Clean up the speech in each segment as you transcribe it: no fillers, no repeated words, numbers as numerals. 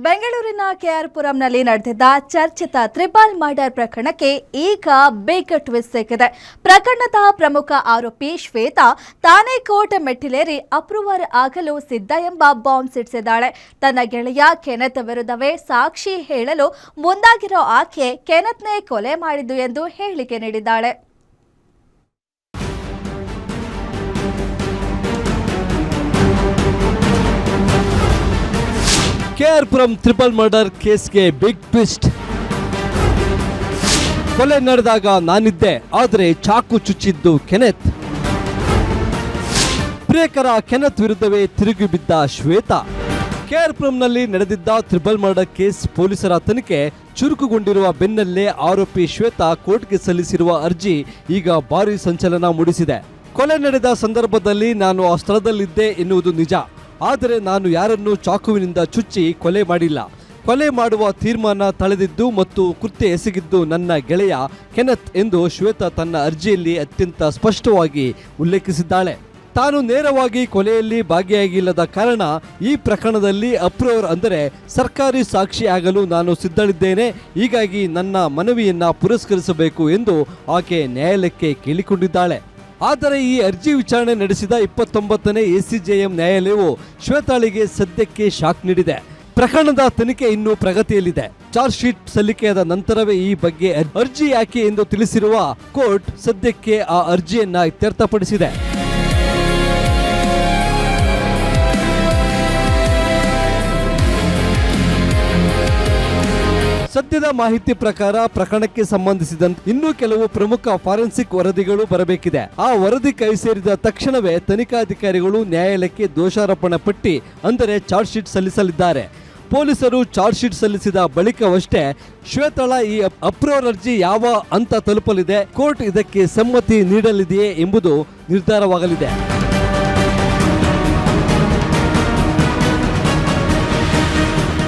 ಬೆಂಗಳೂರಿನ ಕೆಆರ್ಪುರಂನಲ್ಲಿ ನಡೆದಿದ್ದ ಚರ್ಚಿತ triple murder ಪ್ರಕರಣಕ್ಕೆ ಈಗ ಬಿಗ್ ಟ್ವಿಸ್ಟ್ ಸಿಕ್ಕಿದೆ. ಪ್ರಕರಣದ ಪ್ರಮುಖ ಆರೋಪಿ ಶ್ವೇತಾ ತಾನೇ ಕೋರ್ಟ್ ಮೆಟ್ಟಿಲೇರಿ ಅಪ್ರೂವರ್ ಆಗಲು ಸಿದ್ಧ ಎಂಬ ಬಾಂಬ್ ಸಿಡಿಸಿದ್ದಾಳೆ. ತನ್ನ ಗೆಳೆಯ ಕೆನೆತ್ ವಿರುದ್ಧವೇ ಸಾಕ್ಷಿ ಹೇಳಲು ಮುಂದಾಗಿರೋ ಆಕೆ ಕೆನೆತ್ನೇ ಕೊಲೆ ಮಾಡಿದ್ದು ಎಂದು ಹೇಳಿಕೆ ನೀಡಿದ್ದಾಳೆ. ಕೆಆರ್ಪುರಂ ಟ್ರಿಪಲ್ ಮರ್ಡರ್ ಕೇಸ್ಗೆ ಬಿಗ್ ಟ್ವಿಸ್ಟ್. ಕೊಲೆ ನಡೆದಾಗ ನಾನಿದ್ದೆ, ಆದರೆ ಚಾಕು ಚುಚ್ಚಿದ್ದು ಕೆನೆತ್. ಪ್ರಿಯಕರ ಕೆನೆತ್ ವಿರುದ್ಧವೇ ತಿರುಗಿ ಬಿದ್ದ ಶ್ವೇತಾ. ಕೆಆರ್ಪುರಂನಲ್ಲಿ ನಡೆದಿದ್ದ ಟ್ರಿಪಲ್ ಮರ್ಡರ್ ಕೇಸ್ ಪೊಲೀಸರ ತನಿಖೆ ಚುರುಕುಗೊಂಡಿರುವ ಬೆನ್ನಲ್ಲೇ ಆರೋಪಿ ಶ್ವೇತಾ ಕೋರ್ಟ್ಗೆ ಸಲ್ಲಿಸಿರುವ ಅರ್ಜಿ ಈಗ ಭಾರೀ ಸಂಚಲನ ಮೂಡಿಸಿದೆ. ಕೊಲೆ ನಡೆದ ಸಂದರ್ಭದಲ್ಲಿ ನಾನು ಆ ಸ್ಥಳದಲ್ಲಿದ್ದೆ ಎನ್ನುವುದು ನಿಜ, ಆದರೆ ನಾನು ಯಾರನ್ನೂ ಚಾಕುವಿನಿಂದ ಚುಚ್ಚಿ ಕೊಲೆ ಮಾಡಿಲ್ಲ. ಕೊಲೆ ಮಾಡುವ ತೀರ್ಮಾನ ತಳೆದಿದ್ದು ಮತ್ತು ಕೃತ್ಯ ಎಸಗಿದ್ದು ನನ್ನ ಗೆಳೆಯ ಕೆನೆತ್ ಎಂದು ಶ್ವೇತಾ ತನ್ನ ಅರ್ಜಿಯಲ್ಲಿ ಅತ್ಯಂತ ಸ್ಪಷ್ಟವಾಗಿ ಉಲ್ಲೇಖಿಸಿದ್ದಾಳೆ. ತಾನು ನೇರವಾಗಿ ಕೊಲೆಯಲ್ಲಿ ಭಾಗಿಯಾಗಿಲ್ಲದ ಕಾರಣ ಈ ಪ್ರಕರಣದಲ್ಲಿ ಅಪ್ರೂವರ್ ಅಂದರೆ ಸರ್ಕಾರಿ ಸಾಕ್ಷಿ ಆಗಲು ನಾನು ಸಿದ್ಧಳಿದ್ದೇನೆ. ಹೀಗಾಗಿ ನನ್ನ ಮನವಿಯನ್ನ ಪುರಸ್ಕರಿಸಬೇಕು ಎಂದು ಆಕೆ ನ್ಯಾಯಾಲಯಕ್ಕೆ ಕೇಳಿಕೊಂಡಿದ್ದಾಳೆ. ಆದರೆ ಈ ಅರ್ಜಿ ವಿಚಾರಣೆ ನಡೆಸಿದ 29ನೇ ಎಸಿಜೆಎಂ ನ್ಯಾಯಾಲಯವು ಶ್ವೇತಾಳಿಗೆ ಸದ್ಯಕ್ಕೆ ಶಾಕ್ ನೀಡಿದೆ. ಪ್ರಕರಣದ ತನಿಖೆ ಇನ್ನೂ ಪ್ರಗತಿಯಲ್ಲಿದೆ. ಚಾರ್ಜ್ ಶೀಟ್ ಸಲ್ಲಿಕೆಯಾದ ನಂತರವೇ ಈ ಬಗ್ಗೆ ಅರ್ಜಿ ಯಾಕೆ ಎಂದು ತಿಳಿಸಿರುವ ಕೋರ್ಟ್ ಸದ್ಯಕ್ಕೆ ಆ ಅರ್ಜಿಯನ್ನ ಇತ್ಯರ್ಥಪಡಿಸಿದೆ. ಸದ್ಯದ ಮಾಹಿತಿ ಪ್ರಕಾರ ಪ್ರಕರಣಕ್ಕೆ ಸಂಬಂಧಿಸಿದಂತೆ ಇನ್ನೂ ಕೆಲವು ಪ್ರಮುಖ ಫಾರೆನ್ಸಿಕ್ ವರದಿಗಳು ಬರಬೇಕಿದೆ. ಆ ವರದಿ ಕೈ ಸೇರಿದ ತಕ್ಷಣವೇ ತನಿಖಾಧಿಕಾರಿಗಳು ನ್ಯಾಯಾಲಯಕ್ಕೆ ದೋಷಾರೋಪಣಾ ಪಟ್ಟಿ ಅಂದರೆ ಚಾರ್ಜ್ ಶೀಟ್ ಸಲ್ಲಿಸಲಿದ್ದಾರೆ. ಪೊಲೀಸರು ಚಾರ್ಜ್ ಶೀಟ್ ಸಲ್ಲಿಸಿದ ಬಳಿಕವಷ್ಟೇ ಶ್ವೇತಾಳ ಈ ಅಪ್ರೂವರ್ ಅರ್ಜಿ ಯಾವ ಹಂತ ತಲುಪಲಿದೆ, ಕೋರ್ಟ್ ಇದಕ್ಕೆ ಸಮ್ಮತಿ ನೀಡಲಿದೆಯೇ ಎಂಬುದು ನಿರ್ಧಾರವಾಗಲಿದೆ.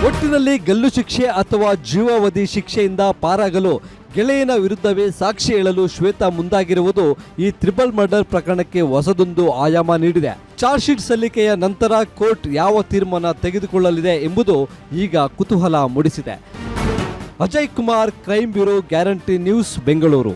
ಒಟ್ಟಿನಲ್ಲಿ ಗಲ್ಲು ಶಿಕ್ಷೆ ಅಥವಾ ಜೀವಾವಧಿ ಶಿಕ್ಷೆಯಿಂದ ಪಾರಾಗಲು ಗೆಳೆಯನ ವಿರುದ್ಧವೇ ಸಾಕ್ಷಿ ಹೇಳಲು ಶ್ವೇತಾ ಮುಂದಾಗಿರುವುದು ಈ ಟ್ರಿಪಲ್ ಮರ್ಡರ್ ಪ್ರಕರಣಕ್ಕೆ ಹೊಸದೊಂದು ಆಯಾಮ ನೀಡಿದೆ. ಚಾರ್ಜ್ ಶೀಟ್ ಸಲ್ಲಿಕೆಯ ನಂತರ ಕೋರ್ಟ್ ಯಾವ ತೀರ್ಮಾನ ತೆಗೆದುಕೊಳ್ಳಲಿದೆ ಎಂಬುದು ಈಗ ಕುತೂಹಲ ಮೂಡಿಸಿದೆ. Ajay Kumar, crime bureau, guarantee news, Bengaluru.